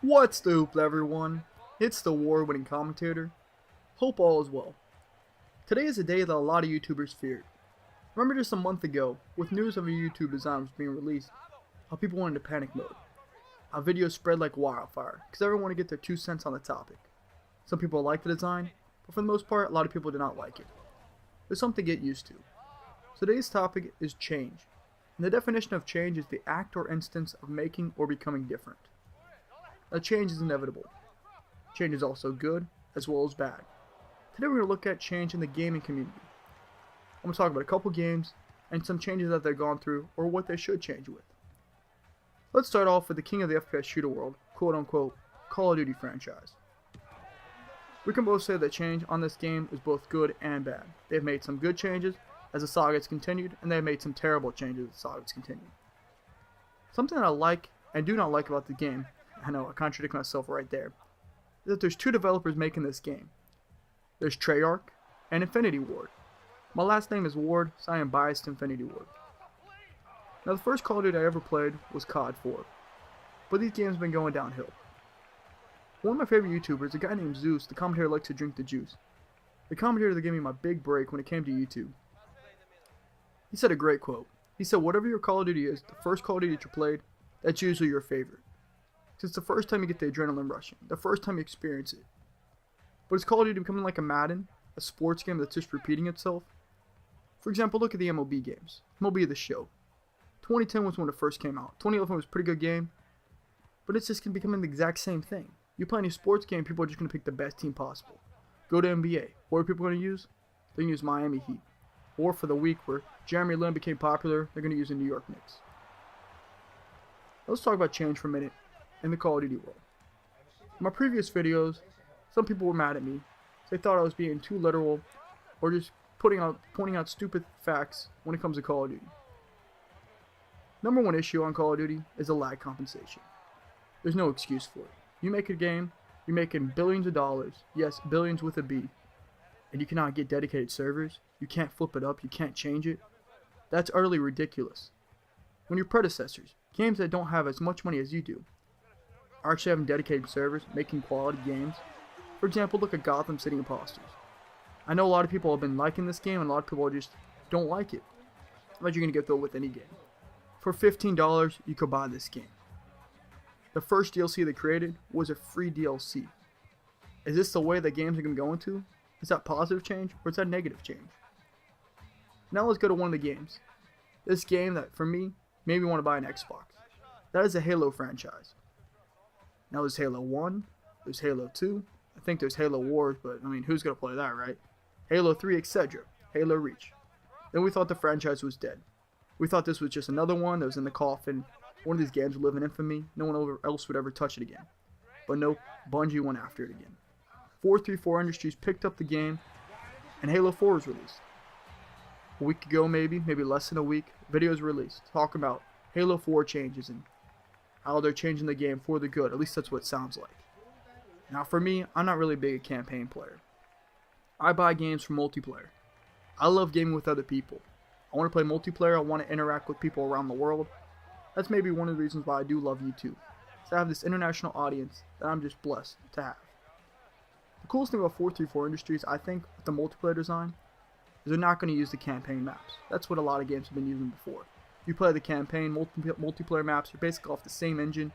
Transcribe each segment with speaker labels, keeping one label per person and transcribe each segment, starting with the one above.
Speaker 1: What's the hoop, everyone? It's the award-winning commentator. Hope all is well. Today is a day that a lot of YouTubers feared. Remember just a month ago, with news of a YouTube design was being released, how people went into panic mode. How videos spread like wildfire, because everyone wanted to get their 2 cents on the topic. Some people liked the design, but for the most part, a lot of people did not like it. There's something to get used to. Today's topic is change, and the definition of change is the act or instance of making or becoming different. Now, change is inevitable. Change is also good, as well as bad. Today we're going to look at change in the gaming community. I'm going to talk about a couple games, and some changes that they've gone through, or what they should change with. Let's start off with the king of the FPS shooter world, quote unquote, Call of Duty franchise. We can both say that change on this game is both good and bad. They've made some good changes as the saga has continued, and they've made some terrible changes as the saga has continued. Something that I like and do not like about the game, I know I contradict myself right there, is that there's 2 developers making this game. There's Treyarch and Infinity Ward. My last name is Ward, so I am biased to Infinity Ward. Now, the first Call of Duty I ever played was COD 4, but these games have been going downhill. One of my favorite YouTubers, a guy named Zeus, the commentator likes to drink the juice. The commentator that gave me my big break when it came to YouTube. He said a great quote. He said, whatever your Call of Duty is, the first Call of Duty that you played, that's usually your favorite. It's the first time you get the adrenaline rushing, the first time you experience it. But is Call of Duty becoming like a Madden, a sports game that's just repeating itself? For example, look at the MLB games. MLB The Show. 2010 was when it first came out. 2011 was a pretty good game, but it's just becoming the exact same thing. You play any sports game, people are just going to pick the best team possible. Go to NBA. What are people going to use? They're going to use Miami Heat. Or for the week where Jeremy Lin became popular, they're going to use the New York Knicks. Let's talk about change for a minute in the Call of Duty world. In my previous videos, some people were mad at me. They thought I was being too literal or just pointing out stupid facts when it comes to Call of Duty. Number 1 issue on Call of Duty is the lag compensation. There's no excuse for it. You make a game, you're making billions of dollars, yes, billions with a B, and you cannot get dedicated servers, you can't flip it up, you can't change it. That's utterly ridiculous. When your predecessors, games that don't have as much money as you do, are actually having dedicated servers, making quality games. For example, look at Gotham City Imposters. I know a lot of people have been liking this game, and a lot of people just don't like it. But you're going to get through it with any game. For $15, you could buy this game. The first DLC they created was a free DLC. Is this the way that games are going to go into? Is that positive change, or is that negative change? Now let's go to one of the games. This game that, for me, made me want to buy an Xbox. That is the Halo franchise. Now there's Halo 1, there's Halo 2, I think there's Halo Wars, but I mean, who's going to play that, right? Halo 3, etc. Halo Reach. Then we thought the franchise was dead. We thought this was just another one that was in the coffin. One of these games would live in infamy. No one else would ever touch it again. But nope, Bungie went after it again. 434 Industries picked up the game, and Halo 4 was released. A week ago, maybe less than a week, videos released talking about Halo 4 changes and how they're changing the game for the good. At least that's what it sounds like. Now for me, I'm not really big a campaign player. I buy games for multiplayer. I love gaming with other people. I want to play multiplayer, I want to interact with people around the world. That's maybe one of the reasons why I do love YouTube. So I have this international audience that I'm just blessed to have. The coolest thing about 434 Industries, I think, with the multiplayer design, is they're not going to use the campaign maps. That's what a lot of games have been using before. You play the campaign, multiplayer maps, you're basically off the same engine.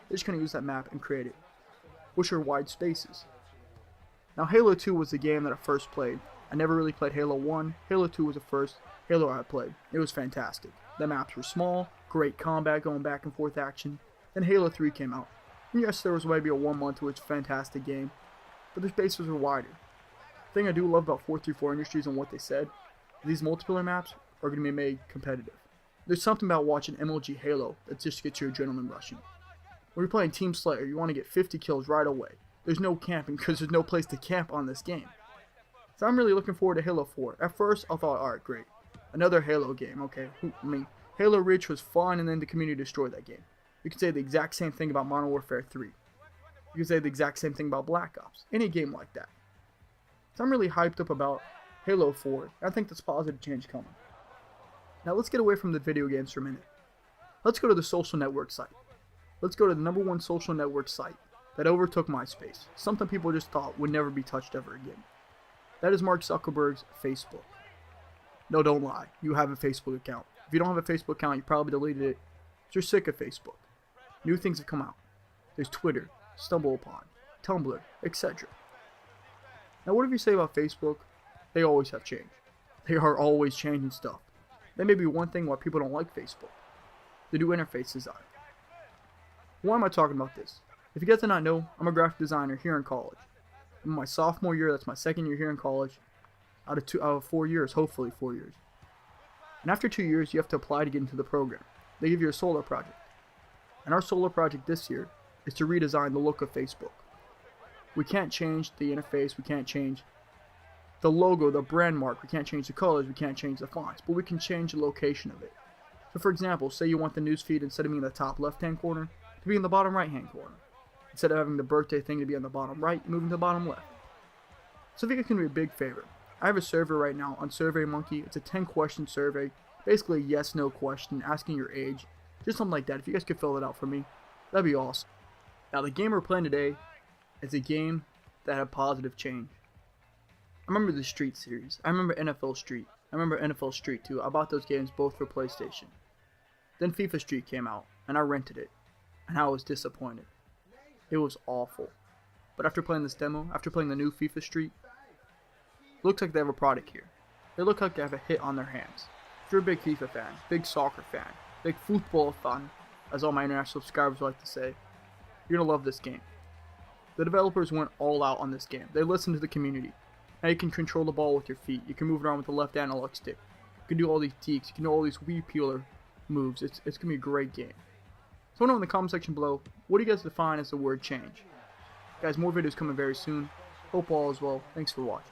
Speaker 1: They're just going to use that map and create it, which are wide spaces. Now Halo 2 was the game that I first played. I never really played Halo 1. Halo 2 was the first Halo I played. It was fantastic. The maps were small, great combat, going back and forth action. Then Halo 3 came out. And yes, there was maybe a 1 month to its fantastic game, but the spaces were wider. The thing I do love about 434 Industries and what they said, these multiplayer maps are going to be made competitive. There's something about watching MLG Halo that just gets your adrenaline rushing. When you're playing Team Slayer, you want to get 50 kills right away. There's no camping because there's no place to camp on this game. So I'm really looking forward to Halo 4. At first, I thought, alright, great. Another Halo game, okay. I mean, Halo Reach was fun, and then the community destroyed that game. You could say the exact same thing about Modern Warfare 3. You could say the exact same thing about Black Ops. Any game like that. So I'm really hyped up about Halo 4. I think there's positive change coming. Now let's get away from the video games for a minute. Let's go to the social network site. Let's go to the #1 social network site. that overtook MySpace, something people just thought would never be touched ever again. That is Mark Zuckerberg's Facebook. No, don't lie. You have a Facebook account. If you don't have a Facebook account, you probably deleted it. You're sick of Facebook. New things have come out. There's Twitter, StumbleUpon, Tumblr, etc. Now, whatever you say about Facebook, they always have changed. They are always changing stuff. That may be one thing why people don't like Facebook. The new interface design. Why am I talking about this? If you guys did not know, I'm a graphic designer here in college. I'm in my sophomore year, that's my second year here in college. Out of 4 years, hopefully 4 years. And after 2 years, you have to apply to get into the program. They give you a solar project. And our solar project this year is to redesign the look of Facebook. We can't change the interface, we can't change the logo, the brand mark, we can't change the colors, we can't change the fonts, but we can change the location of it. So for example, say you want the newsfeed, instead of being in the top left-hand corner, to be in the bottom right-hand corner. Instead of having the birthday thing to be on the bottom right, moving to the bottom left. So if you guys can do me a big favor, I have a survey right now on SurveyMonkey. It's a 10-question survey, basically a yes/no question, asking your age, just something like that. If you guys could fill it out for me, that'd be awesome. Now the game we're playing today is a game that had positive change. I remember the Street series. I remember NFL Street. I remember NFL Street 2. I bought those games both for PlayStation. Then FIFA Street came out, and I rented it, and I was disappointed. It was awful. But after playing this demo, after playing the new FIFA Street, looks like they have a product here. They look like they have a hit on their hands. If you're a big FIFA fan, big soccer fan, big football fan, as all my international subscribers like to say, you're going to love this game. The developers went all out on this game. They listened to the community. Now you can control the ball with your feet. You can move it around with the left analog stick. You can do all these deeks. You can do all these weed peeler moves. It's going to be a great game. So let me know in the comment section below, what do you guys define as the word change? Guys, more videos coming very soon. Hope all is well. Thanks for watching.